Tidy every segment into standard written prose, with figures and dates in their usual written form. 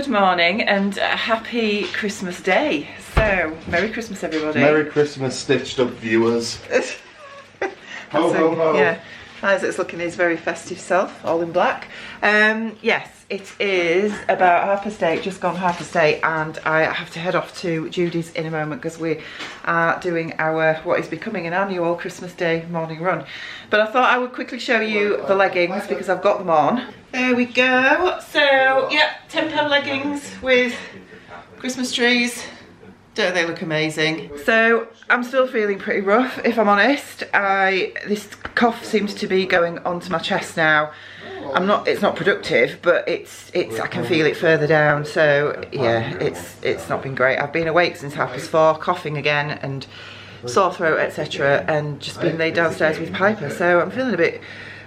Good morning and happy Christmas Day. So, Merry Christmas everybody. Merry Christmas, stitched up viewers. Ho, ho, ho. Yeah, Isaac's looking his very festive self, all in black. Yes, it is about 8:30, just gone 8:30, and I have to head off to Judy's in a moment because we are doing our, what is becoming an annual Christmas Day morning run. But I thought I would quickly show you the leggings because I've got them on. There we go. So, yeah, £10 leggings with Christmas trees. Don't they look amazing? So I'm still feeling pretty rough, if I'm honest. This cough seems to be going onto my chest now. It's not productive, but I can feel it further down. So yeah, it's not been great. I've been awake since 4:30, coughing again and sore throat, etc., and just been laid downstairs with Piper. So I'm feeling a bit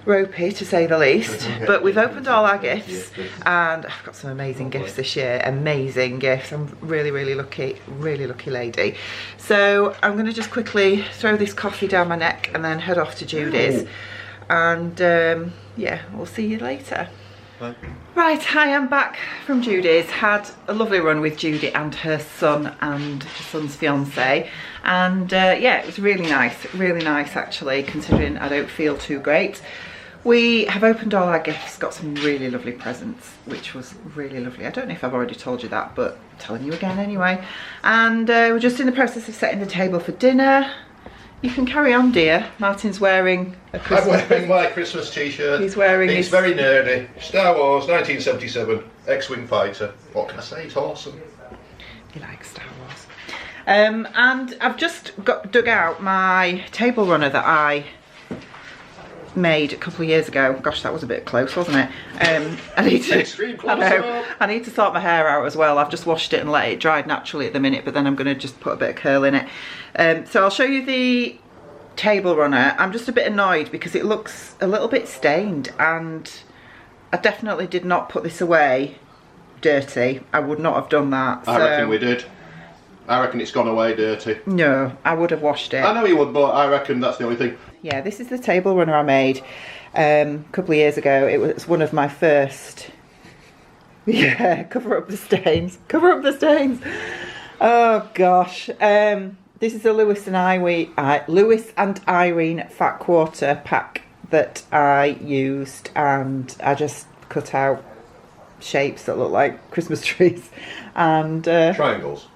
ropey, to say the least. But we've opened all our gifts and I've got some amazing gifts this year. Amazing gifts. I'm really lucky lady. So I'm going to just quickly throw this coffee down my neck and then head off to Judy's. And yeah, we'll see you later. Bye. Right, I am back from Judy's. Had a lovely run with Judy and her son and her son's fiance, and yeah, it was really nice actually, considering I don't feel too great. We have opened all our gifts, got some really lovely presents, which was really lovely. I don't know if I've already told you that, but I'm telling you again anyway. And we're just in the process of setting the table for dinner. You can carry on, dear. Martin's wearing a Christmas... I'm wearing my Christmas t-shirt. He's wearing It's very nerdy. Star Wars, 1977, X-Wing fighter. What can I say? It's awesome. He likes Star Wars. And I've just dug out my table runner that I made a couple of years ago. Gosh, that was a bit close, wasn't it? I need to sort my hair out as well. I've just washed it and let it dry naturally at the minute, but then I'm going to just put a bit of curl in it. So I'll show you the table runner. I'm just a bit annoyed because it looks a little bit stained, and I definitely did not put this away dirty. I would not have done that. I reckon we did. I reckon it's gone away dirty. No, I would have washed it. I know you would, but I reckon that's the only thing. Yeah, this is the table runner I made a couple of years ago. It was one of my first. Yeah, cover up the stains. Cover up the stains. Oh gosh. This is a Lewis and Irene Fat Quarter pack that I used, and I just cut out shapes that look like Christmas trees and Triangles.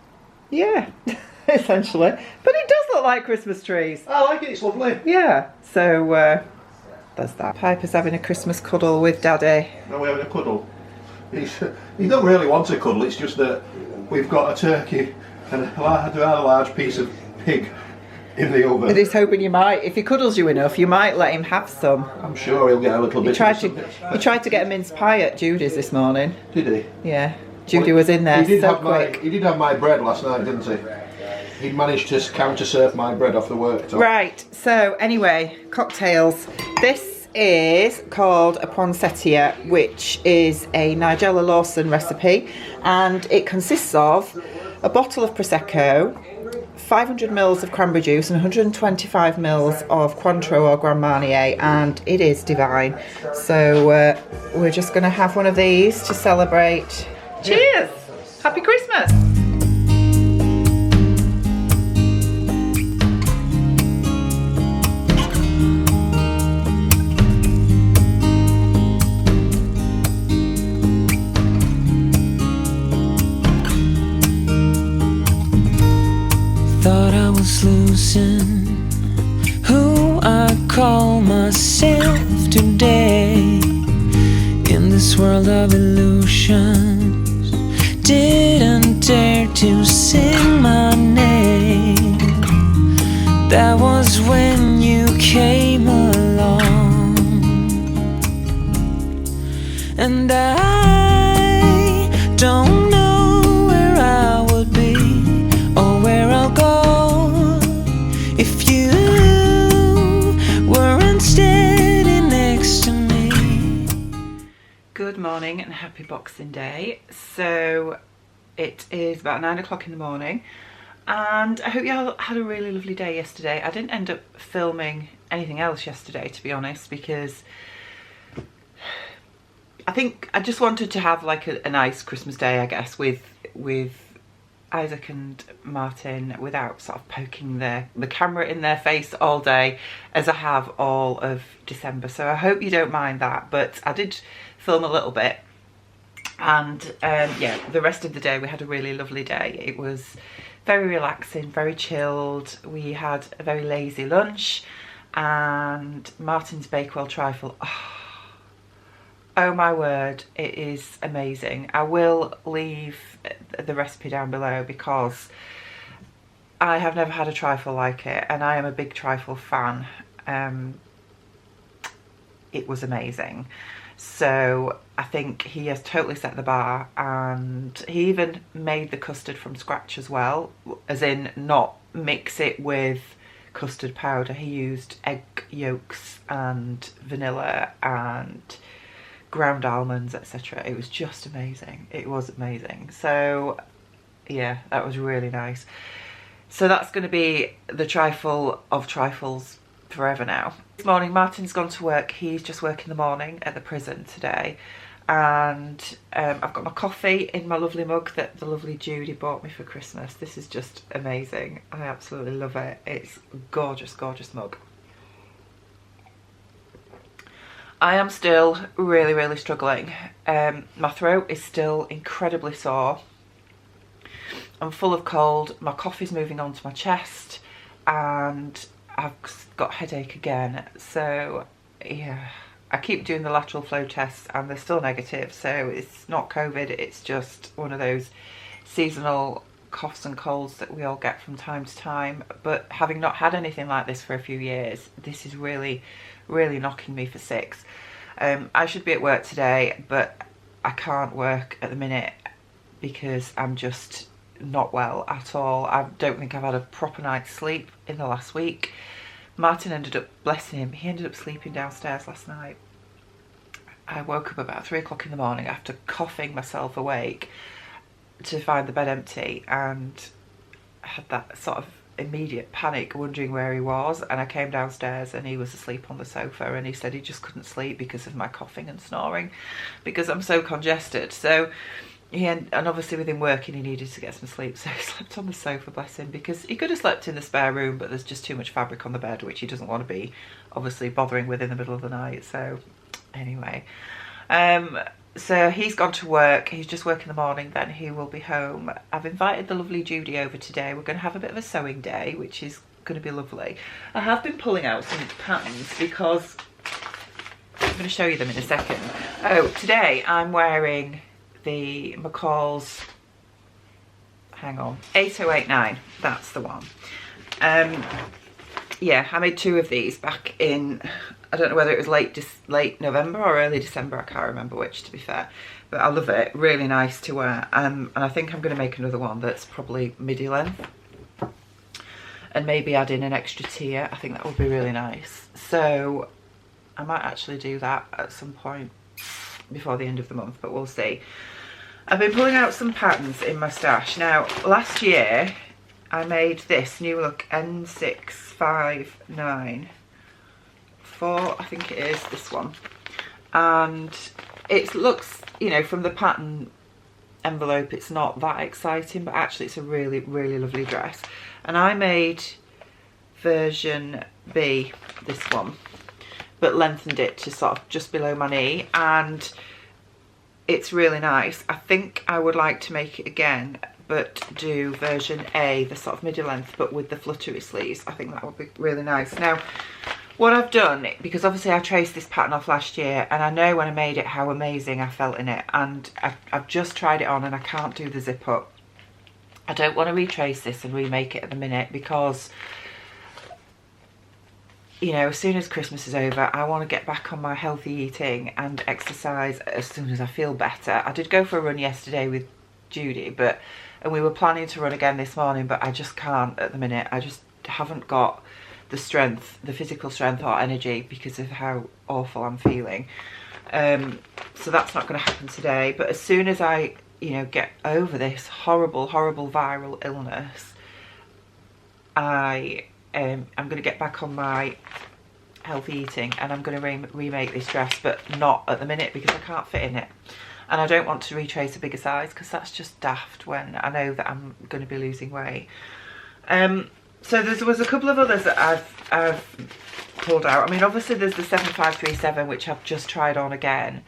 Yeah, essentially. But it does look like Christmas trees. I like it, it's lovely. Yeah, so there's that. Piper's having a Christmas cuddle with Daddy. No, we're having a cuddle. He don't really want a cuddle, it's just that we've got a turkey and a large piece of pig in the oven. But he's hoping you might, if he cuddles you enough, you might let him have some. I'm sure he'll get a little bit. He tried to get a mince pie at Judy's this morning. Did he? Yeah. Judy was in there so quick. He did have my bread last night, didn't he? He managed to counter-serve my bread off the worktop. Right, so anyway, cocktails. This is called a Poinsettia, which is a Nigella Lawson recipe, and it consists of a bottle of Prosecco, 500 ml of cranberry juice and 125 ml of Cointreau or Grand Marnier, and it is divine. So we're just going to have one of these to celebrate. Cheers! Happy Christmas! Thought I was losing who I call myself today in this world of illusions. Didn't dare to sing my name. That was when you came along, and I don't know where I would be or where I'll go if you weren't steady next to me. Good morning and happy Boxing Day. So it is about 9 o'clock in the morning, and I hope you all had a really lovely day yesterday. I didn't end up filming anything else yesterday, to be honest, because I think I just wanted to have like a nice Christmas day, I guess, with Isaac and Martin, without sort of poking the camera in their face all day as I have all of December. So I hope you don't mind that, but I did film a little bit. And yeah, the rest of the day we had a really lovely day. It was very relaxing, very chilled. We had a very lazy lunch, and Martin's Bakewell Trifle, oh my word, it is amazing. I will leave the recipe down below because I have never had a trifle like it, and I am a big trifle fan. It was amazing. So I think he has totally set the bar, and he even made the custard from scratch as well, as in not mix it with custard powder. He used egg yolks and vanilla and ground almonds, etc. It was just amazing. It was amazing. So yeah, that was really nice. So that's going to be the trifle of trifles forever now. This morning Martin's gone to work. He's just working the morning at the prison today, and I've got my coffee in my lovely mug that the lovely Judy bought me for Christmas. This is just amazing. I absolutely love it. It's a gorgeous, gorgeous mug. I am still really, really struggling. My throat is still incredibly sore. I'm full of cold. My coffee's moving on to my chest, and I've got a headache again. So yeah, I keep doing the lateral flow tests and they're still negative. So it's not COVID, it's just one of those seasonal coughs and colds that we all get from time to time. But having not had anything like this for a few years, this is really, really knocking me for six. I should be at work today, but I can't work at the minute because I'm just not well at all. I don't think I've had a proper night's sleep in the last week. Martin ended up, bless him, he ended up sleeping downstairs last night. I woke up about 3 o'clock in the morning after coughing myself awake to find the bed empty, and I had that sort of immediate panic wondering where he was, and I came downstairs and he was asleep on the sofa, and he said he just couldn't sleep because of my coughing and snoring because I'm so congested. So and obviously with him working he needed to get some sleep, so he slept on the sofa, bless him, because he could have slept in the spare room, but there's just too much fabric on the bed which he doesn't want to be obviously bothering with in the middle of the night. So anyway, so he's gone to work. He's just working the morning, then he will be home. I've invited the lovely Judy over today. We're going to have a bit of a sewing day, which is going to be lovely. I have been pulling out some patterns because I'm going to show you them in a second. Oh, today I'm wearing the McCall's, hang on, 8089, that's the one. Yeah, I made 2 of these back in, I don't know whether it was late November or early December, I can't remember which, to be fair, but I love it, really nice to wear. And I think I'm going to make another one that's probably midi length and maybe add in an extra tier. I think that would be really nice. So I might actually do that at some point before the end of the month, but we'll see. I've been pulling out some patterns in my stash. Now, last year I made this New Look N659 for, I think it is this one, and it looks, you know, from the pattern envelope it's not that exciting, but actually it's a really, really lovely dress. And I made version B, this one, but lengthened it to sort of just below my knee, and it's really nice. I think I would like to make it again, but do version A, the sort of midi length, but with the fluttery sleeves. I think that would be really nice. Now, what I've done, because obviously I traced this pattern off last year, and I know when I made it how amazing I felt in it, and I've just tried it on and I can't do the zip up. I don't want to retrace this and remake it at the minute because, you know, as soon as Christmas is over, I want to get back on my healthy eating and exercise as soon as I feel better. I did go for a run yesterday with Judy, and we were planning to run again this morning, but I just can't at the minute. I just haven't got the strength, the physical strength or energy because of how awful I'm feeling. So that's not going to happen today. But as soon as I, you know, get over this horrible, horrible viral illness, I'm going to get back on my healthy eating, and I'm going to remake this dress, but not at the minute because I can't fit in it. And I don't want to retrace a bigger size because that's just daft when I know that I'm going to be losing weight. So there was a couple of others that I've pulled out. I mean, obviously there's the 7537, which I've just tried on again,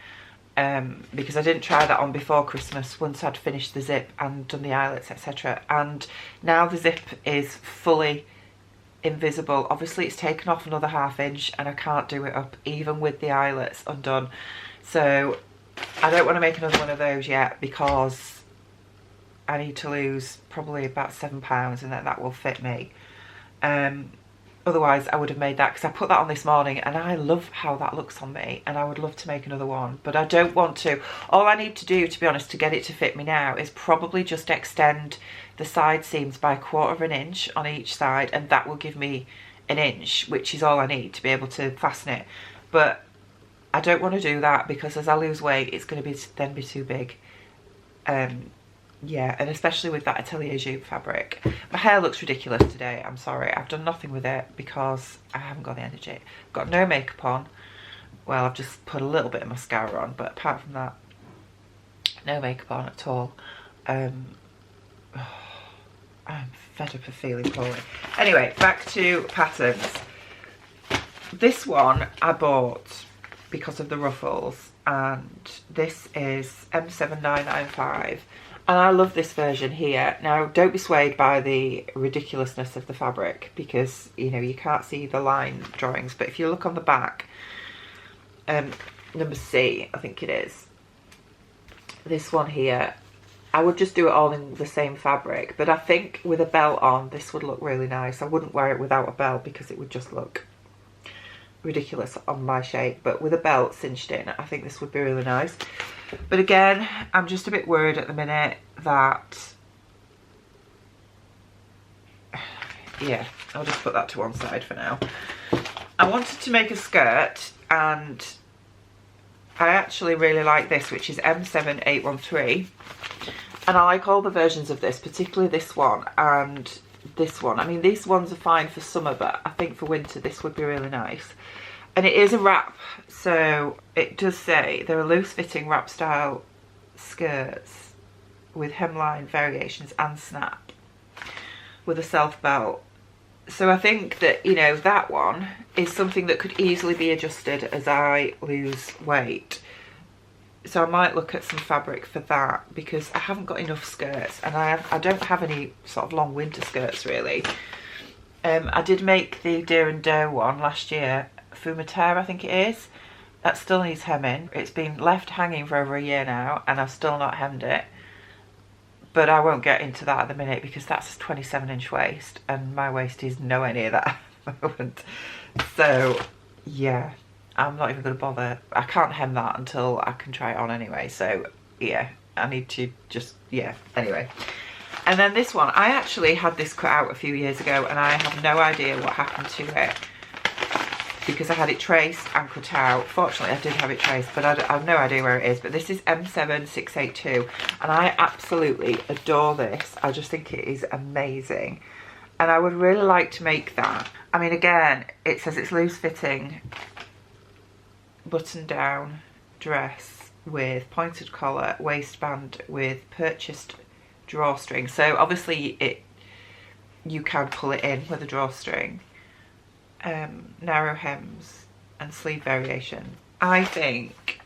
because I didn't try that on before Christmas once I'd finished the zip and done the eyelets, etc. And now the zip is fully invisible. Obviously it's taken off another ½ inch and I can't do it up even with the eyelets undone. So I don't want to make another one of those yet because I need to lose probably about £7 and then that will fit me. Otherwise I would have made that, because I put that on this morning and I love how that looks on me, and I would love to make another one, but I don't want to. All I need to do, to be honest, to get it to fit me now is probably just extend the side seams by 1/4 inch on each side, and that will give me 1 inch, which is all I need to be able to fasten it. But I don't want to do that because as I lose weight it's going to then be too big. Yeah, and especially with that Atelier Jupe fabric. My hair looks ridiculous today, I'm sorry. I've done nothing with it because I haven't got the energy. I've got no makeup on. Well, I've just put a little bit of mascara on, but apart from that, no makeup on at all. I'm fed up of feeling poorly. Anyway, back to patterns. This one I bought because of the ruffles, and this is M7995. And I love this version here. Now, don't be swayed by the ridiculousness of the fabric because, you know, you can't see the line drawings. But if you look on the back, number C, I think it is, this one here, I would just do it all in the same fabric. But I think with a belt on, this would look really nice. I wouldn't wear it without a belt because it would just look ridiculous on my shape. But with a belt cinched in, I think this would be really nice. But again, I'm just a bit worried at the minute that, yeah, I'll just put that to one side for now. I wanted to make a skirt, and I actually really like this, which is M7813. And I like all the versions of this, particularly this one and this one. I mean, these ones are fine for summer, but I think for winter this would be really nice. And it is a wrap, so it does say there are loose-fitting wrap style skirts with hemline variations and snap with a self belt. So I think that, you know, that one is something that could easily be adjusted as I lose weight. So I might look at some fabric for that because I haven't got enough skirts, and I don't have any sort of long winter skirts really. I did make the Deer and Doe one last year, Fumateur I think it is. That still needs hemming. It's been left hanging for over a year now and I've still not hemmed it. But I won't get into that at the minute because that's a 27-inch waist and my waist is nowhere near that at the moment. So yeah, I'm not even going to bother. I can't hem that until I can try it on anyway. So yeah, I need to just, yeah, anyway. And then this one, I actually had this cut out a few years ago and I have no idea what happened to it because I had it traced and cut out. Fortunately, I did have it traced, but I have no idea where it is. But this is M7682 and I absolutely adore this. I just think it is amazing. And I would really like to make that. I mean, again, it says it's loose fitting button down dress with pointed collar, waistband with purchased drawstring. So obviously you can pull it in with a drawstring. Narrow hems and sleeve variation. I think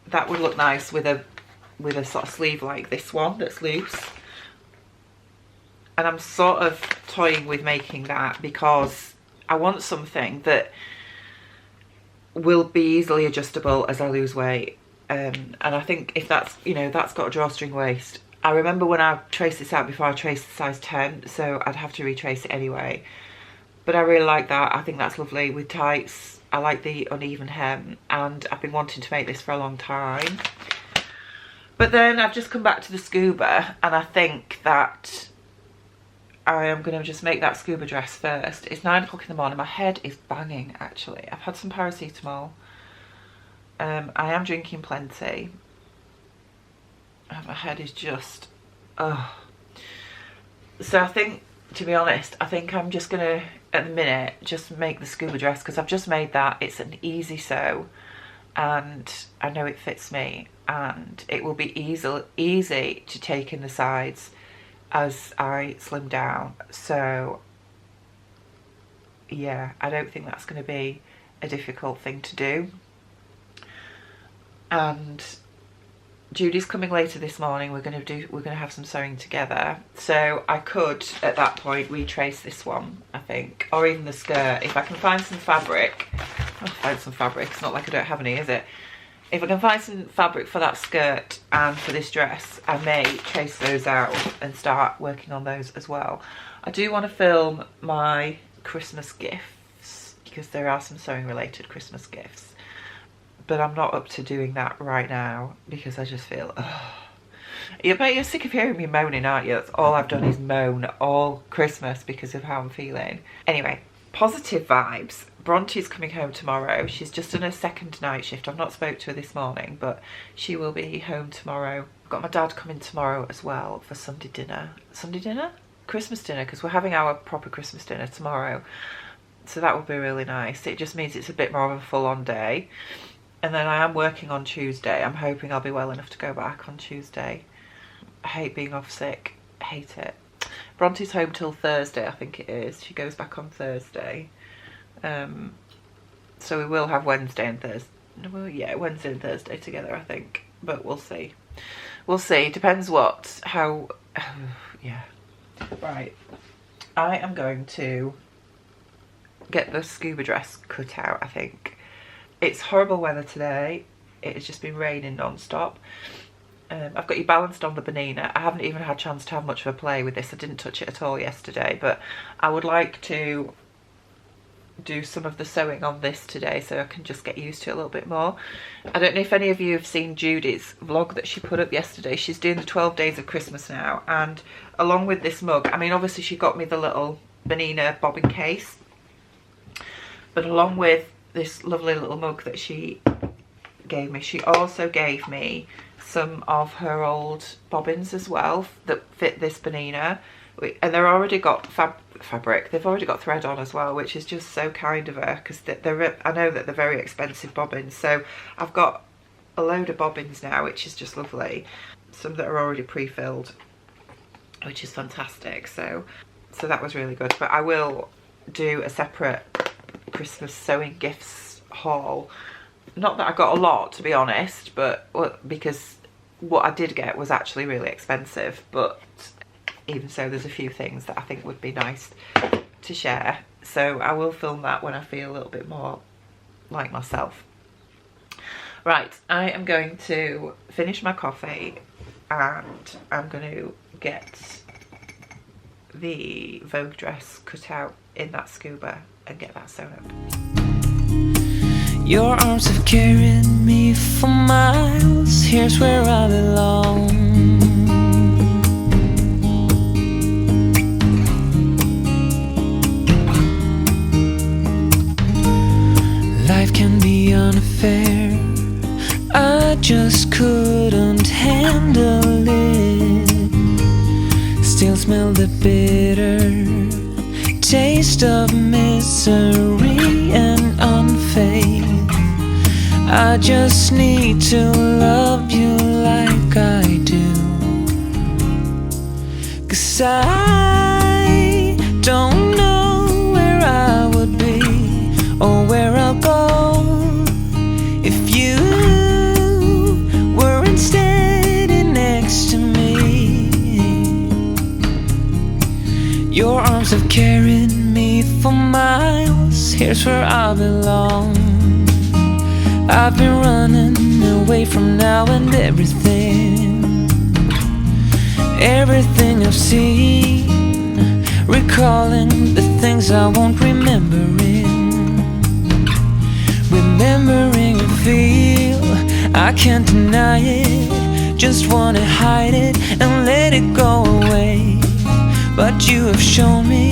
that would look nice with a sort of sleeve like this one that's loose. And I'm sort of toying with making that because I want something that will be easily adjustable as I lose weight. And I think if that's, you know, that's got a drawstring waist. I remember when I traced this out before I traced the size 10, so I'd have to retrace it anyway. But I really like that. I think that's lovely with tights. I like the uneven hem and I've been wanting to make this for a long time. But then I've just come back to the scuba and I think that I am going to just make that scuba dress first. It's 9 o'clock in the morning. My head is banging actually. I've had some paracetamol. I am drinking plenty. And my head is just, ugh. So I think, to be honest, I think I'm just going to at the minute just make the scuba dress, because I've just made that. It's an easy sew and I know it fits me, and it will be easy to take in the sides as I slim down. So yeah, I don't think that's going to be a difficult thing to do. And Judy's coming later this morning. We're going to have some sewing together, so I could at that point retrace this one, I think, or even the skirt if I can find some fabric. I'll find some fabric. It's not like I don't have any, is it? If I can find some fabric for that skirt and for this dress, I may trace those out and start working on those as well. I do want to film my Christmas gifts, because there are some sewing related Christmas gifts, but I'm not up to doing that right now because I just feel, you're sick of hearing me moaning, aren't you? That's all I've done is moan all Christmas because of how I'm feeling. Anyway, positive vibes. Bronte's coming home tomorrow. She's just done her second night shift. I've not spoke to her this morning, but she will be home tomorrow. I've got my dad coming tomorrow as well for Sunday dinner. Sunday dinner? Christmas dinner, because we're having our proper Christmas dinner tomorrow. So that will be really nice. It just means it's a bit more of a full-on day. And then I am working on Tuesday. I'm hoping I'll be well enough to go back on Tuesday. I hate being off sick. I hate it. Bronte's home till Thursday, I think it is. She goes back on Thursday. So we will have Wednesday and Thursday. Well, yeah, Wednesday and Thursday together, I think. But we'll see. We'll see. Depends how... yeah. Right. I am going to get the scuba dress cut out, I think. It's horrible weather today. It has just been raining non-stop. I've got you balanced on the Bonina. I haven't even had a chance to have much of a play with this. I didn't touch it at all yesterday, but I would like to do some of the sewing on this today so I can just get used to it a little bit more. I don't know if any of you have seen Judy's vlog that she put up yesterday. She's doing the 12 days of Christmas now, and along with this mug, I mean, obviously she got me the little Bonina bobbin case, but along with this lovely little mug that she gave me, she also gave me some of her old bobbins as well that fit this Bonina, and they're already got fabric, they've already got thread on as well, which is just so kind of her, because I know that they're very expensive bobbins. So I've got a load of bobbins now, which is just lovely, some that are already pre-filled, which is fantastic. So that was really good. But I will do a separate Christmas sewing gifts haul. Not that I got a lot, to be honest, but because what I did get was actually really expensive, but even so, there's a few things that I think would be nice to share. So I will film that when I feel a little bit more like myself. Right, I am going to finish my coffee and I'm going to get the Vogue dress cut out in that scuba and get that sewn up. Your arms have carried me for miles. Here's where I belong. Life can be unfair. I just couldn't handle it. Still smell the bitter taste of misery and unfaith. I just need to love you like I do. 'Cause I don't know where I would be or where I'll go if you weren't standing next to me. Your arms have carried me for miles. Here's where I belong. I've been running away from now and everything I've seen, recalling the things I won't remembering. Remembering and feel, I can't deny it. Just wanna hide it and let it go away. But you have shown me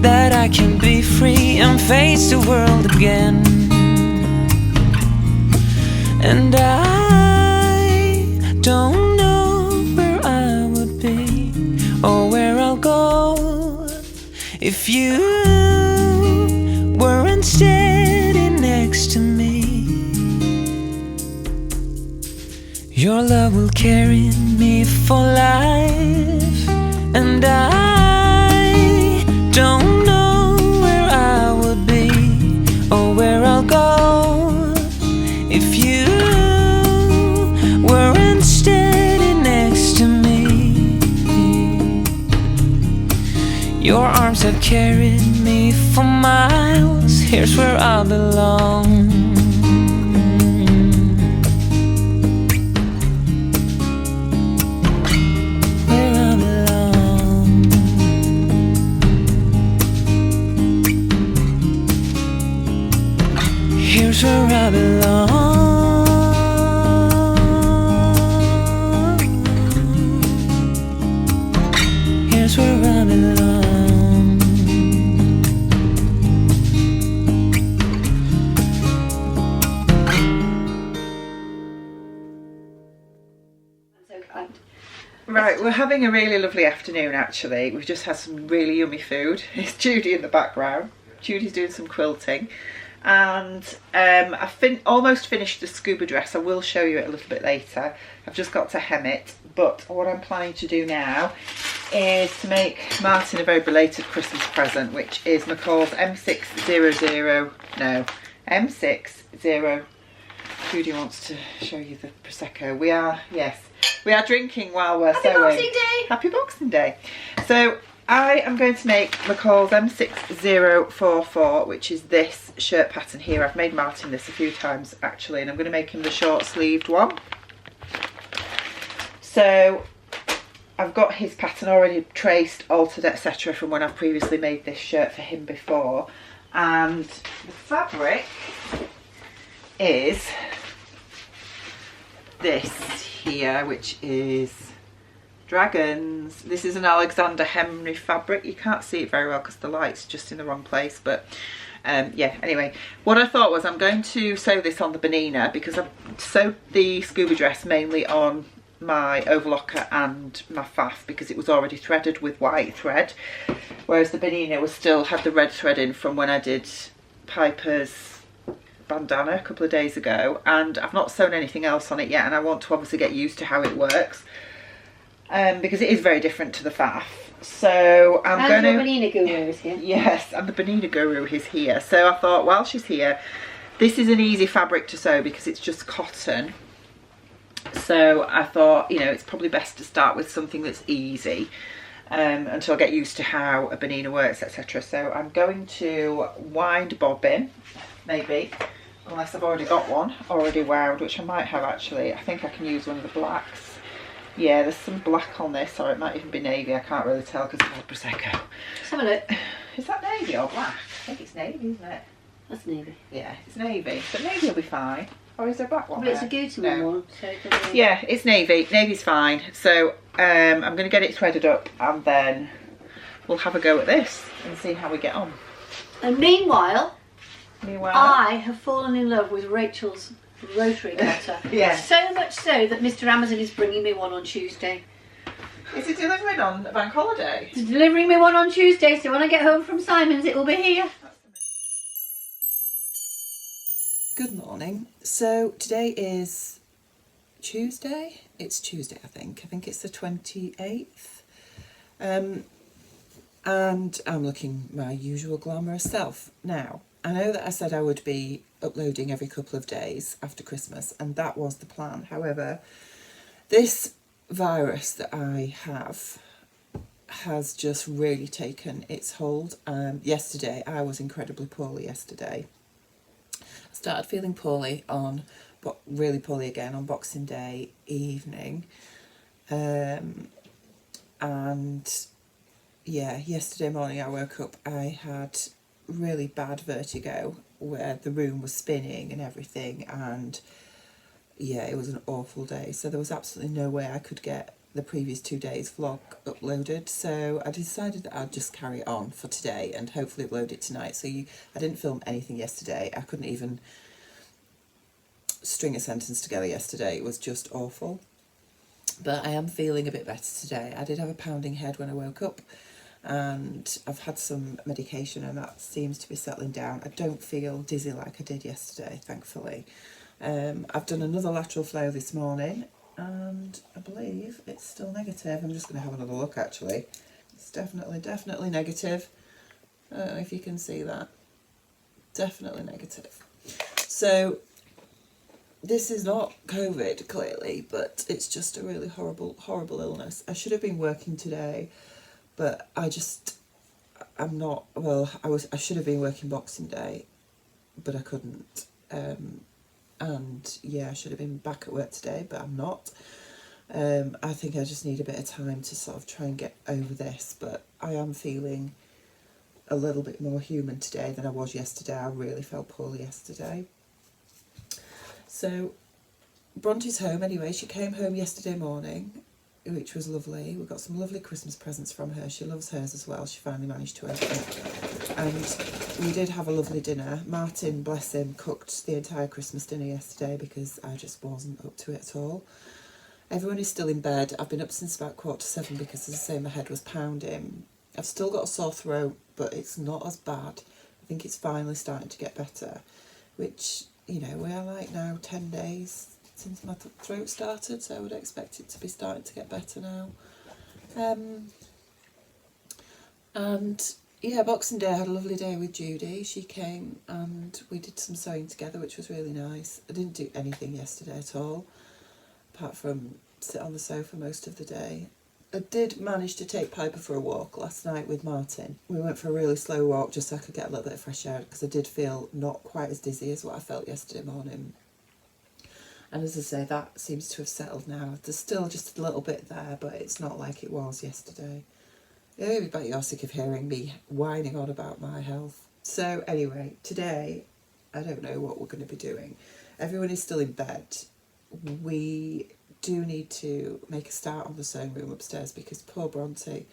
that I can be free and face the world again. And I don't know where I would be or where I'll go if you Your love will carry me for life, and I don't know where I would be or where I'll go if you weren't standing next to me. Your arms have carried me for miles. Here's where I belong. Here's where I belong. Here's where I belong. So kind. Right, we're having a really lovely afternoon actually. We've just had some really yummy food. It's Judy in the background. Judy's doing some quilting. And I've almost finished the scuba dress. I will show you it a little bit later. I've just got to hem it, but what I'm planning to do now is to make Martin a very belated Christmas present, which is McCall's M60. Judy wants to show you the Prosecco. We are drinking while we're Happy sewing. Boxing Day! Happy Boxing Day. So I am going to make McCall's M6044, which is this shirt pattern here. I've made Martin this a few times actually, and I'm going to make him the short sleeved one. So I've got his pattern already traced, altered, etc. from when I've previously made this shirt for him before. And the fabric is this here, which is Dragons. This is an Alexander Henry fabric. You can't see it very well because the light's just in the wrong place, but yeah, anyway, what I thought was I'm going to sew this on the Bernina because I've sewed the scuba dress mainly on my overlocker and my faff because it was already threaded with white thread, whereas the Bernina was still had the red thread in from when I did Piper's bandana a couple of days ago, and I've not sewn anything else on it yet, and I want to obviously get used to how it works. Because it is very different to the faff. So I'm going to... And the Bernina Guru is here. Yes, and the Bernina Guru is here. So I thought while she's here, this is an easy fabric to sew because it's just cotton. So I thought, you know, it's probably best to start with something that's easy until I get used to how a Bernina works, etc. So I'm going to wind bobbin, maybe, unless I've already got one already wound, which I might have actually. I think I can use one of the blacks. Yeah, there's some black on this, or it might even be navy. I can't really tell because it's called Prosecco. Let's have a look. Is that navy or black? I think it's navy, isn't it? That's navy. Yeah, it's navy. But navy will be fine. Or is there a black one? But it's a Gutermann one, so it doesn't... Yeah, it's navy. Navy's fine. So I'm going to get it threaded up and then we'll have a go at this and see how we get on. And meanwhile, Meanwhile, I have fallen in love with Rachel's rotary cutter. Yeah. So much so that Mr. Amazon is bringing me one on Tuesday. is it delivering on a bank holiday? He's delivering me one on Tuesday, so when I get home from Simon's it will be here. Good morning. So today is Tuesday. It's Tuesday, I think. I think it's the 28th. And I'm looking my usual glamorous self. Now, I know that I said I would be uploading every couple of days after Christmas, and that was the plan. However, this virus that I have has just really taken its hold. Yesterday, I was incredibly poorly yesterday. I started feeling poorly really poorly again on Boxing Day evening. And yeah, yesterday morning I woke up, I had really bad vertigo where the room was spinning and everything, and yeah, it was an awful day. So there was absolutely no way I could get the previous 2 days vlog uploaded, so I decided that I'd just carry it on for today and hopefully upload it tonight. So I didn't film anything yesterday. I couldn't even string a sentence together yesterday. It was just awful. But I am feeling a bit better today. I did have a pounding head when I woke up, and I've had some medication and that seems to be settling down. I don't feel dizzy like I did yesterday, thankfully. I've done another lateral flow this morning, and I believe it's still negative. I'm just going to have another look actually. It's definitely negative. I don't know if you can see that. Definitely negative. So this is not COVID clearly, but it's just a really horrible illness. I should have been working today, but I'm not, well, I should have been working Boxing Day, but I couldn't. And yeah, I should have been back at work today, but I'm not. I think I just need a bit of time to sort of try and get over this, but I am feeling a little bit more human today than I was yesterday. I really felt poorly yesterday. So Bronte's home anyway. She came home yesterday morning, which was lovely. We got some lovely Christmas presents from her. She loves hers as well. She finally managed to open it. And we did have a lovely dinner. Martin, bless him, cooked the entire Christmas dinner yesterday because I just wasn't up to it at all. Everyone is still in bed. I've been up since about 7:15 because, as I say, my head was pounding. I've still got a sore throat, but it's not as bad. I think it's finally starting to get better, which, you know, we are like now 10 days since my throat started, so I would expect it to be starting to get better now. And yeah, Boxing Day I had a lovely day with Judy. She came and we did some sewing together, which was really nice. I didn't do anything yesterday at all, apart from sit on the sofa most of the day. I did manage to take Piper for a walk last night with Martin. We went for a really slow walk just so I could get a little bit of fresh air, because I did feel not quite as dizzy as what I felt yesterday morning. And as I say, that seems to have settled now. There's still just a little bit there, but it's not like it was yesterday. I bet you're sick of hearing me whining on about my health. So anyway, today, I don't know what we're going to be doing. Everyone is still in bed. We do need to make a start on the sewing room upstairs because poor Bronte,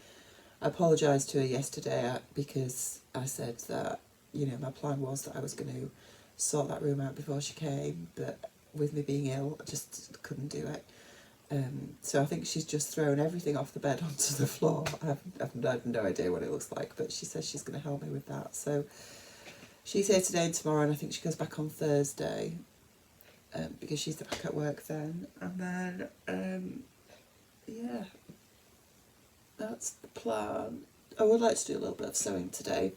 I apologised to her yesterday because I said that, you know, my plan was that I was going to sort that room out before she came, but with me being ill, I just couldn't do it. So I think she's just thrown everything off the bed onto the floor. I've no idea what it looks like, but she says she's going to help me with that. So she's here today and tomorrow, and I think she goes back on Thursday because she's back at work then. And then, yeah, that's the plan. I would like to do a little bit of sewing today.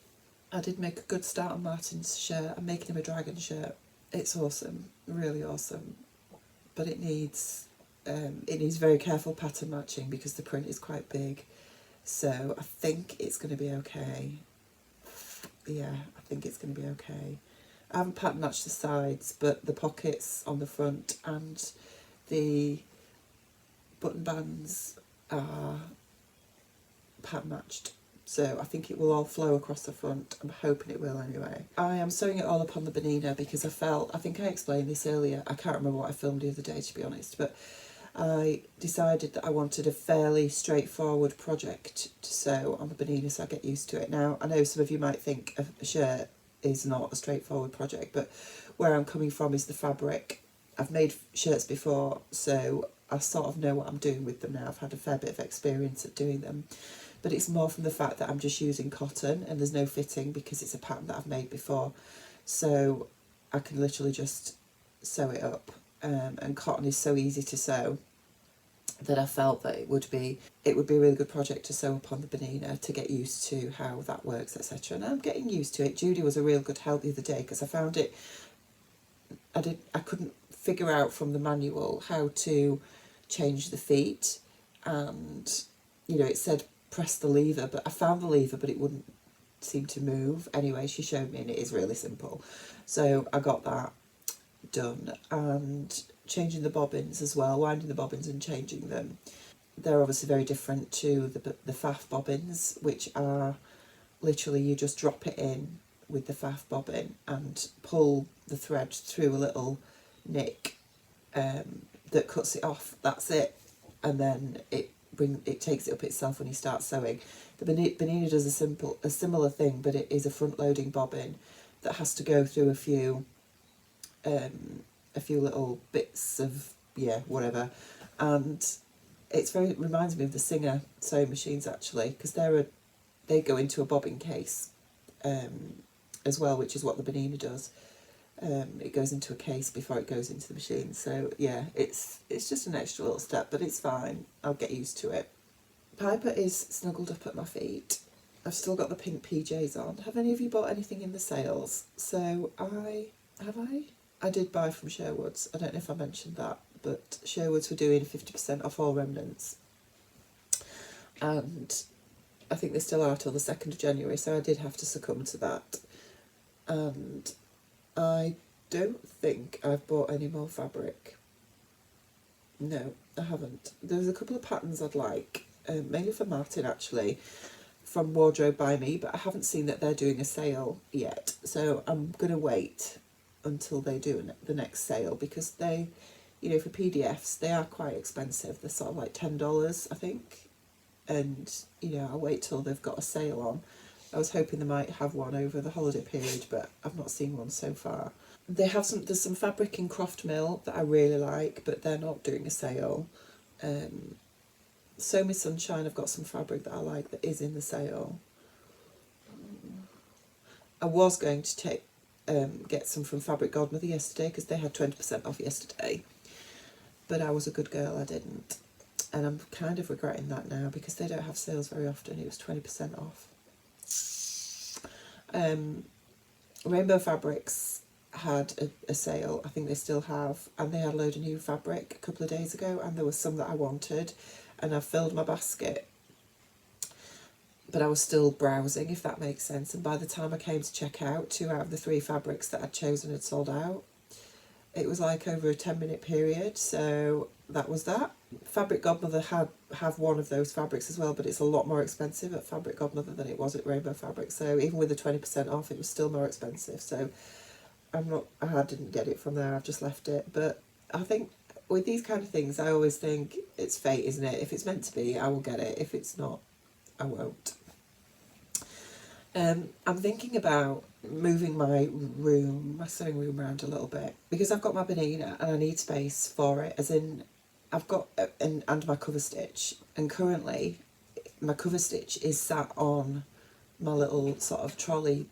I did make a good start on Martin's shirt. I'm making him a dragon shirt. It's awesome, really awesome, but it needs very careful pattern matching because the print is quite big. So I think it's going to be okay. Yeah, I think it's going to be okay. I haven't pattern matched the sides, but the pockets on the front and the button bands are pattern matched. So I think it will all flow across the front. I'm hoping it will anyway. I am sewing it all up on the Bernina because I think I explained this earlier. I can't remember what I filmed the other day, to be honest, but I decided that I wanted a fairly straightforward project to sew on the Bernina so I get used to it. Now, I know some of you might think a shirt is not a straightforward project, but where I'm coming from is the fabric. I've made shirts before, so I sort of know what I'm doing with them now. I've had a fair bit of experience at doing them. But it's more from the fact that I'm just using cotton and there's no fitting because it's a pattern that I've made before. So I can literally just sew it up. And cotton is so easy to sew that I felt that it would be a really good project to sew up on the Bernina to get used to how that works, etc. And I'm getting used to it. Judy was a real good help the other day because I found it, I couldn't figure out from the manual how to change the feet, and you know, it said press the lever, but I found the lever but it wouldn't seem to move. Anyway, she showed me and it is really simple. So I got that done, and changing the bobbins as well, winding the bobbins and changing them. They're obviously very different to the faff bobbins, which are literally you just drop it in with the faff bobbin and pull the thread through a little nick that cuts it off. That's it, and then it takes it up itself when you start sewing. The Bernina does a similar thing, but it is a front loading bobbin that has to go through a few little bits of whatever, and it reminds me of the Singer sewing machines actually, because they go into a bobbin case as well, which is what the Bernina does. It goes into a case before it goes into the machine. So yeah, it's just an extra little step, but it's fine. I'll get used to it. Piper is snuggled up at my feet. I've still got the pink PJs on. Have any of you bought anything in the sales? So I did buy from Sherwood's. I don't know if I mentioned that, but Sherwood's were doing 50% off all remnants. And I think they still are till the 2nd of January, so I did have to succumb to that. And I don't think I've bought any more fabric. No, I haven't. There's a couple of patterns I'd like, mainly for Martin actually, from Wardrobe by Me, but I haven't seen that they're doing a sale yet. So I'm going to wait until they do the next sale, because they, you know, for PDFs, they are quite expensive. They're sort of like $10, I think. And, you know, I'll wait till they've got a sale on. I was hoping they might have one over the holiday period, but I've not seen one so far. They have there's some fabric in Croft Mill that I really like, but they're not doing a sale. Sew Me Sunshine, I've got some fabric that I like that is in the sale. I was going to get some from Fabric Godmother yesterday, because they had 20% off yesterday. But I was a good girl, I didn't. And I'm kind of regretting that now, because they don't have sales very often. It was 20% off. Rainbow Fabrics had a sale, I think they still have, and they had a load of new fabric a couple of days ago, and there was some that I wanted, and I filled my basket, but I was still browsing, if that makes sense. And by the time I came to check out, 2 out of the 3 fabrics that I'd chosen had sold out. It was like over a 10-minute period, so that was that. Fabric Godmother have one of those fabrics as well, but it's a lot more expensive at Fabric Godmother than it was at Rainbow Fabric. So even with the 20% off, it was still more expensive. So I didn't get it from there. I've just left it. But I think with these kind of things, I always think it's fate, isn't it? If it's meant to be, I will get it. If it's not, I won't. I'm thinking about moving my sewing room around a little bit, because I've got my Benina and I need space for it, as in I've got and my cover stitch, and currently my cover stitch is sat on my little sort of trolley,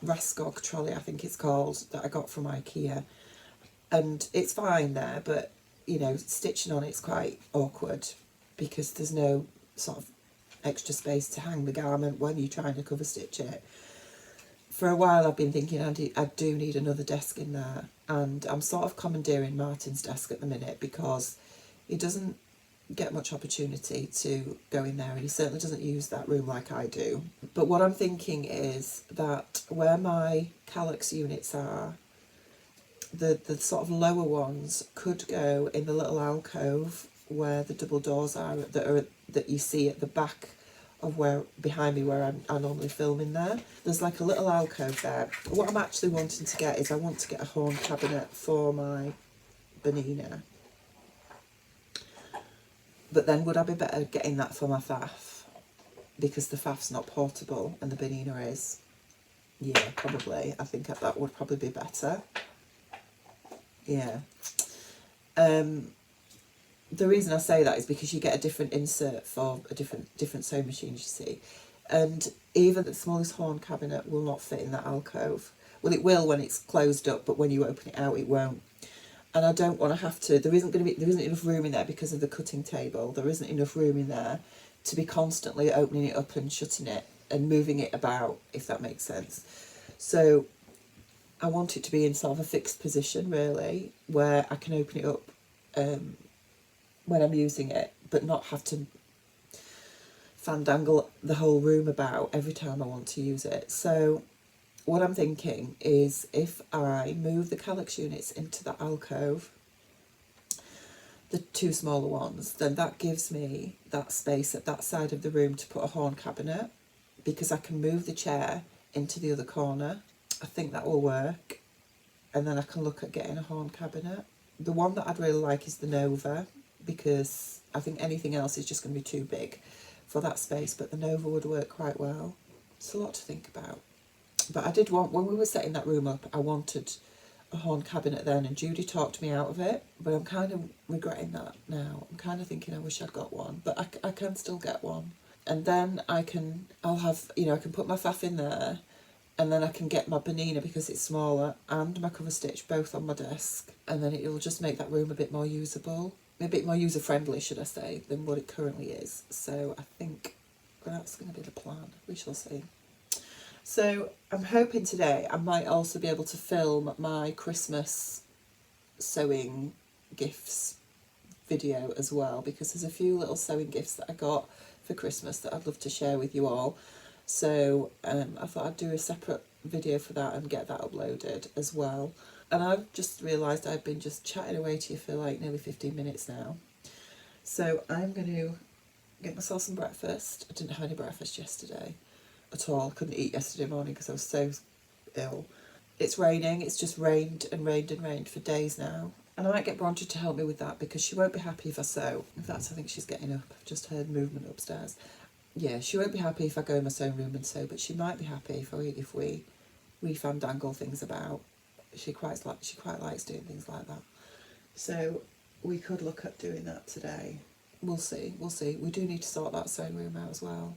Raskog trolley I think it's called, that I got from IKEA, and it's fine there, but you know, stitching on it's quite awkward because there's no sort of extra space to hang the garment when you're trying to cover stitch it. For a while I've been thinking I do need another desk in there, and I'm sort of commandeering Martin's desk at the minute because he doesn't get much opportunity to go in there, and he certainly doesn't use that room like I do. But what I'm thinking is that where my calyx units are, the sort of lower ones could go in the little alcove where the double doors are that you see at the back of behind me where I normally film in there. There's like a little alcove there. What I'm actually wanting to get is I want to get a horn cabinet for my Benina. But then would I be better getting that for my faff? Because the faff's not portable and the Benina is. Yeah, probably. I think that would probably be better. Yeah. The reason I say that is because you get a different insert for a different sewing machines, you see. And even the smallest horn cabinet will not fit in that alcove. Well, it will when it's closed up, but when you open it out, it won't. And I don't want to have to, there isn't enough room in there because of the cutting table. There isn't enough room in there to be constantly opening it up and shutting it and moving it about, if that makes sense. So I want it to be in sort of a fixed position, really, where I can open it up when I'm using it, but not have to fandangle the whole room about every time I want to use it. So what I'm thinking is if I move the calyx units into the alcove, the 2 smaller ones, then that gives me that space at that side of the room to put a horn cabinet, because I can move the chair into the other corner. I think that will work. And then I can look at getting a horn cabinet. The one that I'd really like is the Nova, because I think anything else is just going to be too big for that space, but the Nova would work quite well. It's a lot to think about. But I did want, when we were setting that room up, I wanted a horn cabinet then, and Judy talked me out of it, but I'm kind of regretting that now. I'm kind of thinking I wish I'd got one, but I can still get one. And then I'll have, you know, I can put my faff in there, and then I can get my Bernina, because it's smaller, and my cover stitch both on my desk, and then it'll just make that room a bit more usable, a bit more user friendly, should I say, than what it currently is. So I think that's going to be the plan. We shall see. So I'm hoping today I might also be able to film my Christmas sewing gifts video as well, because there's a few little sewing gifts that I got for Christmas that I'd love to share with you all. So I thought I'd do a separate video for that and get that uploaded as well. And I've just realised I've been just chatting away to you for like nearly 15 minutes now. So I'm going to get myself some breakfast. I didn't have any breakfast yesterday at all. I couldn't eat yesterday morning because I was so ill. It's raining. It's just rained and rained and rained for days now. And I might get Bronte to help me with that, because she won't be happy if I sew. In fact, I think she's getting up. I've just heard movement upstairs. Yeah, she won't be happy if I go in my sewing room and sew, but she might be happy if we fandangle things about. She quite likes doing things like that. So we could look at doing that today. We'll see. We do need to sort that sewing room out as well.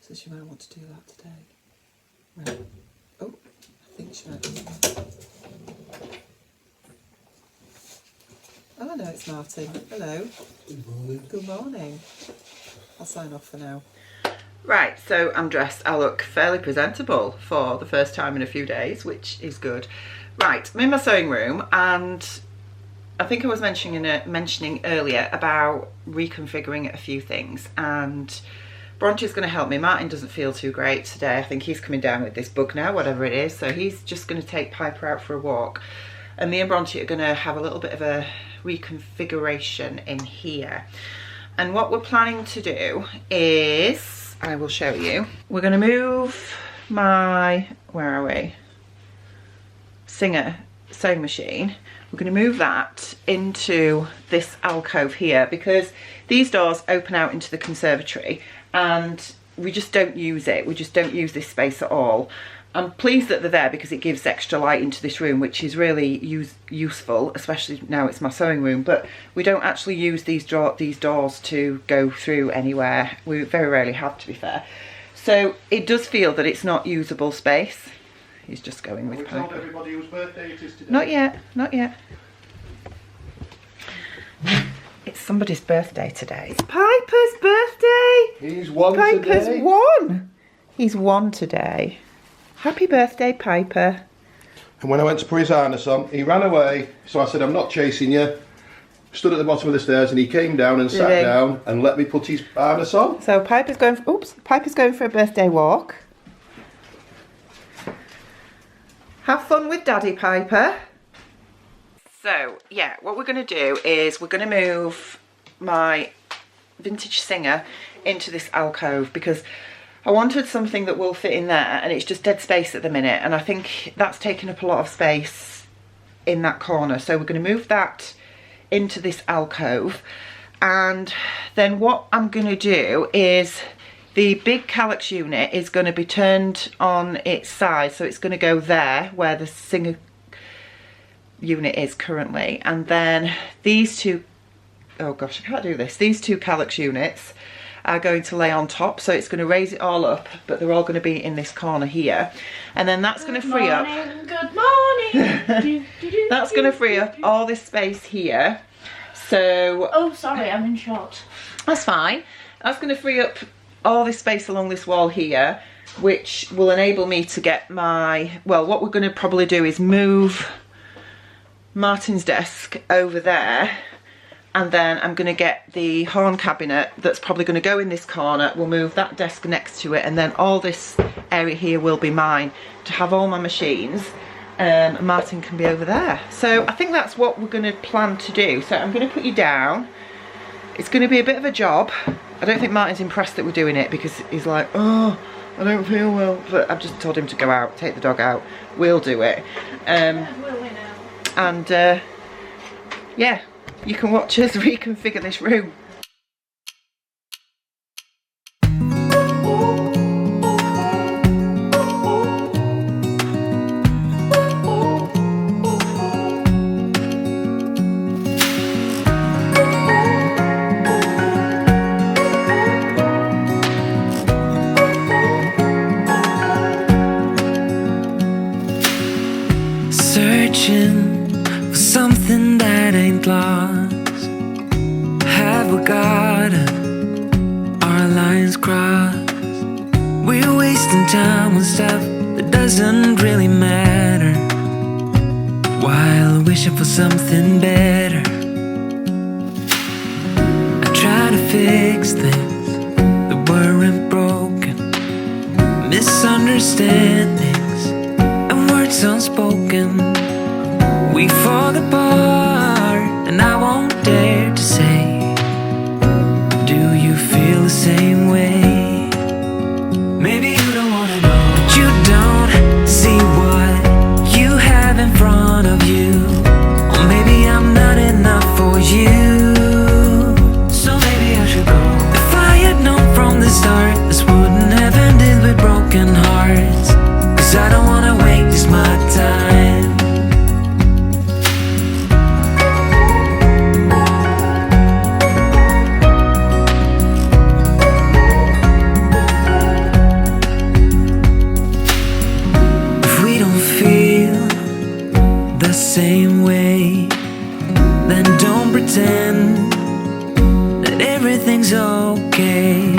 So she might want to do that today. Right. Oh, I think she might be. Oh no, it's Martin. Hello. Good morning. Good morning. I'll sign off for now. Right, so I'm dressed. I look fairly presentable for the first time in a few days, which is good. Right, I'm in my sewing room, and I think I was mentioning earlier about reconfiguring a few things, and Bronte's going to help me. Martin doesn't feel too great today. I think he's coming down with this bug now, whatever it is, so he's just going to take Piper out for a walk, and me and Bronte are going to have a little bit of a reconfiguration in here. And what we're planning to do is, I will show you, we're going to move my, where are we, Singer sewing machine. We're going to move that into this alcove here, because these doors open out into the conservatory and we just don't use it. We just don't use this space at all. I'm pleased that they're there because it gives extra light into this room, which is really useful, especially now it's my sewing room, but we don't actually use these doors to go through anywhere. We very rarely have, to be fair. So it does feel that it's not usable space. He's just going with Piper. We told everybody whose birthday it is today. Not yet, not yet. It's somebody's birthday today. It's Piper's birthday! He's one Piper's today. one! He's one today. Happy birthday, Piper. And when I went to put his harness on, he ran away. So I said, I'm not chasing you. Stood at the bottom of the stairs and he came down and sat down and let me put his harness on. So Piper's going for a birthday walk. Have fun with Daddy, Piper. So, yeah, what we're going to do is we're going to move my vintage Singer into this alcove, because I wanted something that will fit in there, and it's just dead space at the minute, and I think that's taken up a lot of space in that corner. So we're going to move that into this alcove, and then what I'm going to do is the big calyx unit is going to be turned on its side, so it's going to go there where the Singer unit is currently, and then these two, oh gosh, I can't do this, these two calyx units are going to lay on top, so it's going to raise it all up, but they're all going to be in this corner here, and then that's going to free up. Good morning. That's going to free up all this space here. So oh, sorry, I'm in short. that's fine. That's going to free up all this space along this wall here, which will enable me to get my, well, what we're going to probably do is move Martin's desk over there, and then I'm going to get the horn cabinet that's probably going to go in this corner. We'll move that desk next to it, and then all this area here will be mine to have all my machines. Martin can be over there. So I think that's what we're going to plan to do. So I'm going to put you down. It's going to be a bit of a job. I don't think Martin's impressed that we're doing it, because he's like, oh, I don't feel well. But I've just told him to go out, take the dog out. We'll do it. And yeah, you can watch us reconfigure this room. the stuff that doesn't really matter, while wishing for something better. I try to fix things that weren't broken, misunderstandings and words unspoken. We fall apart, and I won't dare to say, do you feel the same way? Maybe you don't wanna know, but you don't see what you have in front of you. Or maybe I'm not enough for you, so maybe I should go. If I had known from the start, this wouldn't have ended with broken hearts. 'Cause I don't wanna waste my time. Same way, then don't pretend that everything's okay.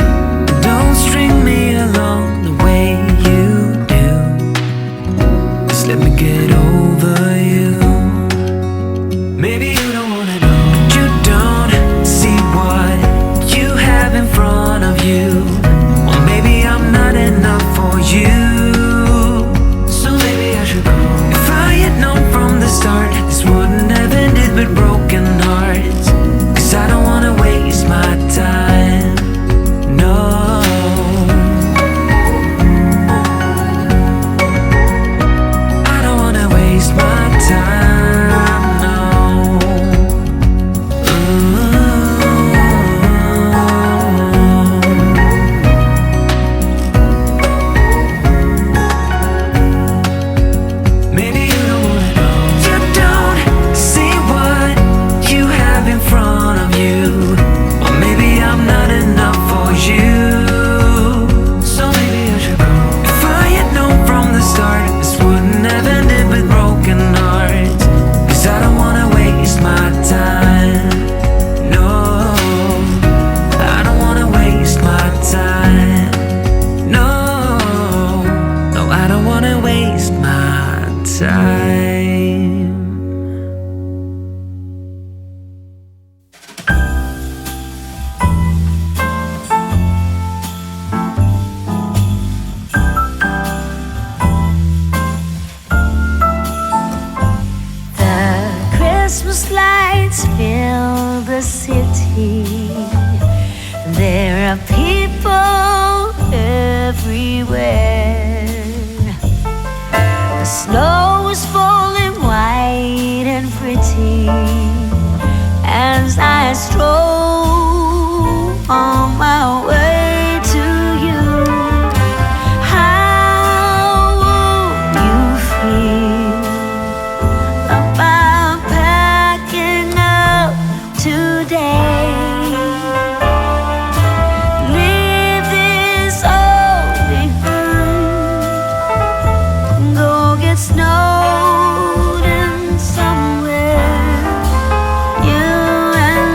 Don't string me along the way you do. Just let me get over you. Maybe you don't wanna know, but you don't see what you have in front of you. Or maybe I'm not enough for you, so maybe I should go. If I had known from the start, this wouldn't have ended with broken hearts. 'Cause I don't wanna waste my time, no. I don't wanna waste my time, no. Maybe you don't wanna know, you don't see what you have in front of you. Or maybe I'm not enough for you, so maybe I should go. If I had known from the start, this wouldn't have ended with broken hearts. 'Cause I don't wanna waste my time, no. I don't wanna waste my time, no. No, I don't wanna waste my time. The Christmas lights fill the city. There are people everywhere. The snow is falling white and pretty as I stroll on my way to you. How would you feel about packing up today? Leave this all behind, go get snowed in somewhere. You and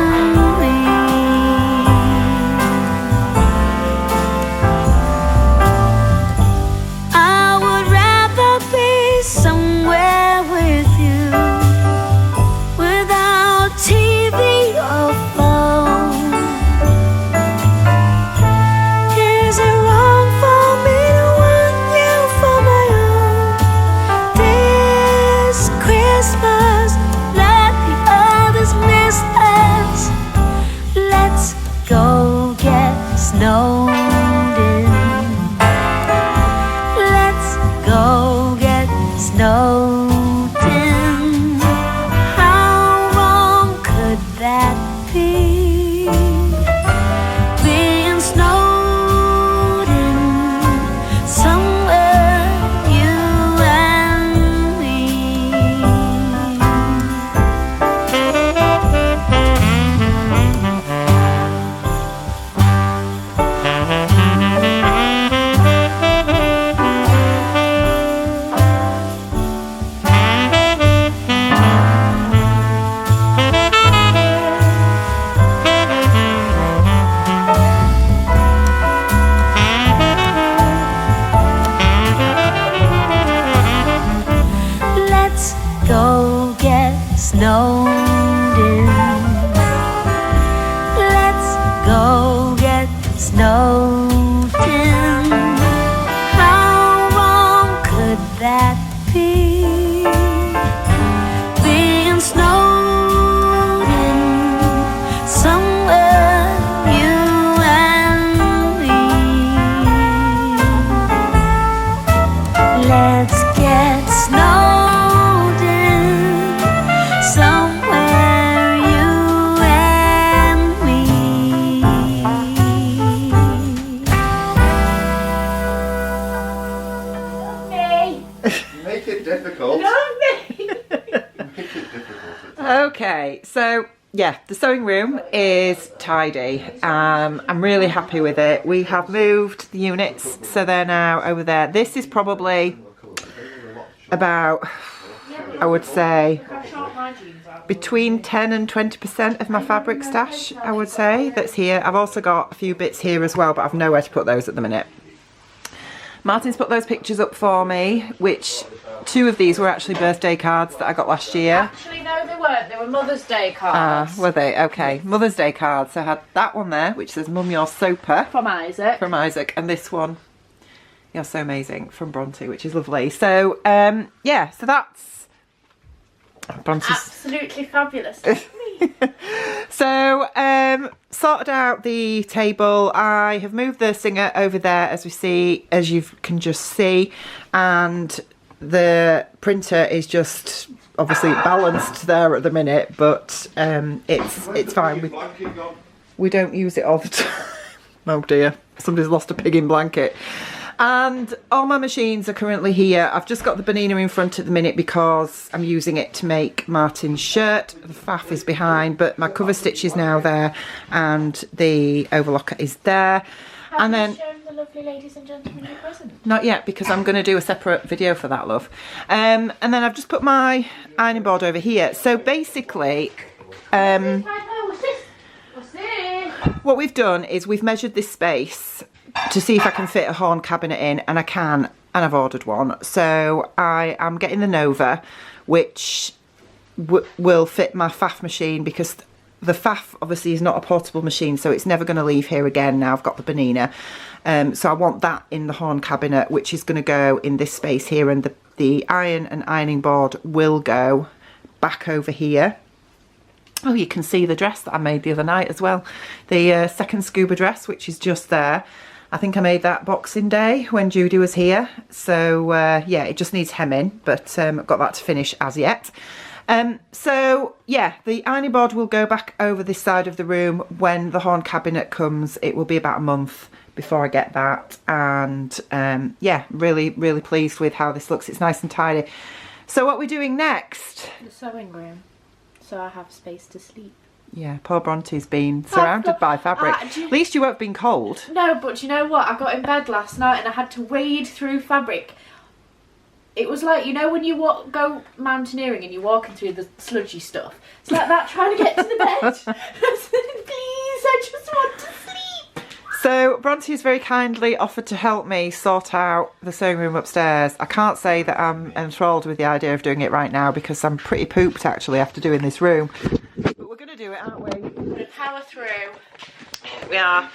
Okay, so yeah, the sewing room is tidy. I'm really happy with it. We have moved the units, so they're now over there. This is probably about, I would say, between 10 and 20% of my fabric stash, I would say, that's here. I've also got a few bits here as well, but I've nowhere to put those at the minute. Martin's put those pictures up for me, which 2 of these were actually birthday cards that I got last year. Actually, no, they weren't. They were Mother's Day cards. Were they? Okay, Mother's Day cards. So I had that one there, which says Mum, you're super. From Isaac. From Isaac. And this one, you're so amazing, from Bronte, which is lovely. So, yeah, so that's Bronte's. Absolutely fabulous. So, sorted out the table. I have moved the singer over there, as you can just see, and the printer is just obviously balanced there at the minute, but it's fine. We don't use it all the time. Oh dear, somebody's lost a pig in blanket. And all my machines are currently here. I've just got the Bonina in front at the minute because I'm using it to make Martin's shirt. The faff is behind, but my cover stitch is now there and the overlocker is there. Have you shown the lovely ladies and gentlemen your present? Not yet, because I'm going to do a separate video for that, love. And then I've just put my ironing board over here. So basically, What's this? what we've done is we've measured this space to see if I can fit a horn cabinet in, and I can, and I've ordered one. So I am getting the Nova, which will fit my faff machine, because the faff obviously is not a portable machine, so it's never going to leave here again now I've got the Bonina. So I want that in the horn cabinet, which is going to go in this space here, and the iron and ironing board will go back over here. Oh, you can see the dress that I made the other night as well. The second scuba dress, which is just there. I think I made that Boxing Day when Judy was here. So, yeah, it just needs hemming, but I've got that to finish as yet. So, yeah, the ironing board will go back over this side of the room. When the horn cabinet comes, it will be about a month before I get that. And, yeah, really, really pleased with how this looks. It's nice and tidy. So what we're doing next? The sewing room. So I have space to sleep. Yeah, poor Bronte's been surrounded by fabric. At least you won't been cold. No, but you know what? I got in bed last night and I had to wade through fabric. It was like, you know when you go mountaineering and you're walking through the sludgy stuff? It's like that trying to get to the bed. Please, I just want to sleep. So Bronte has very kindly offered to help me sort out the sewing room upstairs. I can't say that I'm enthralled with the idea of doing it right now, because I'm pretty pooped actually after doing this room. But we're going to do it, aren't we? We're going to power through. We are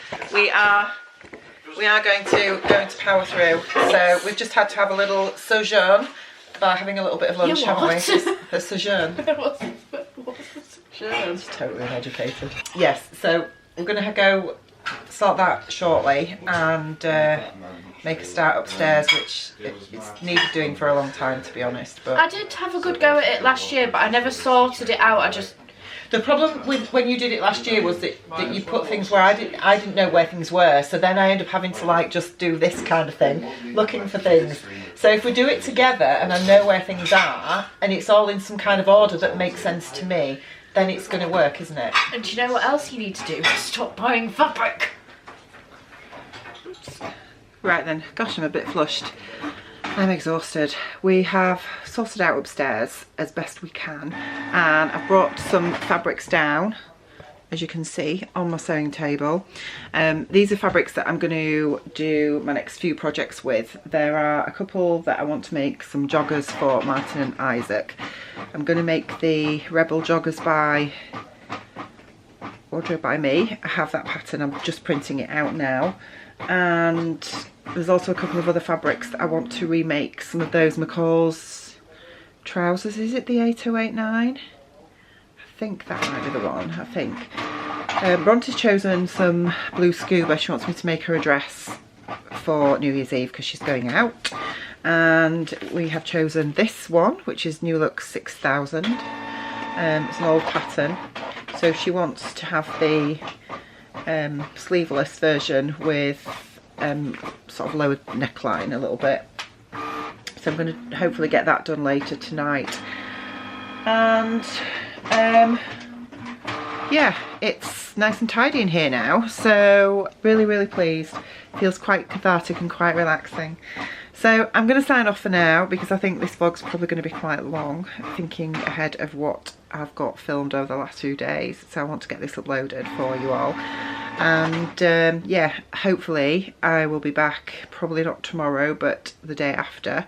going to power through. So we've just had to have a little sojourn by having a little bit of lunch, haven't we? A sojourn. She's totally uneducated. Yes, so we're going to go start that shortly and make a start upstairs, which it's needed doing for a long time, to be honest. But I did have a good go at it last year, but I never sorted it out. The problem with when you did it last year was that you put things where I didn't know where things were, so then I ended up having to like just do this kind of thing, looking for things. So if we do it together and I know where things are and it's all in some kind of order that makes sense to me, then it's going to work, isn't it? And do you know what else you need to do? Stop buying fabric. Oops. Right then, gosh, I'm a bit flushed. I'm exhausted. We have sorted out upstairs as best we can, and I've brought some fabrics down, as you can see, on my sewing table. These are fabrics that I'm going to do my next few projects with. There are a couple that I want to make some joggers for Martin and Isaac. I'm going to make the Rebel joggers by Wardrobe by Me. I have that pattern, I'm just printing it out now. And there's also a couple of other fabrics that I want to remake some of those McCall's trousers. Is it the 8089? I think that might be the one, I think. Bronte's chosen some blue scuba. She wants me to make her a dress for New Year's Eve because she's going out. And we have chosen this one, which is New Look 6000. It's an old pattern. So she wants to have the sleeveless version with sort of lower neckline a little bit. So I'm going to hopefully get that done later tonight. And Yeah, it's nice and tidy in here now, so really pleased. Feels quite cathartic and quite relaxing. So I'm going to sign off for now because I think this vlog's probably going to be quite long, thinking ahead of what I've got filmed over the last few days. So I want to get this uploaded for you all. And yeah, hopefully I will be back, probably not tomorrow, but the day after,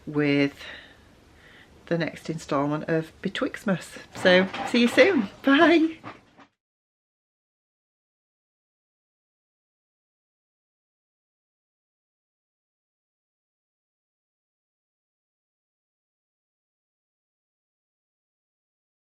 with the next instalment of Betwixmas. So see you soon. Bye.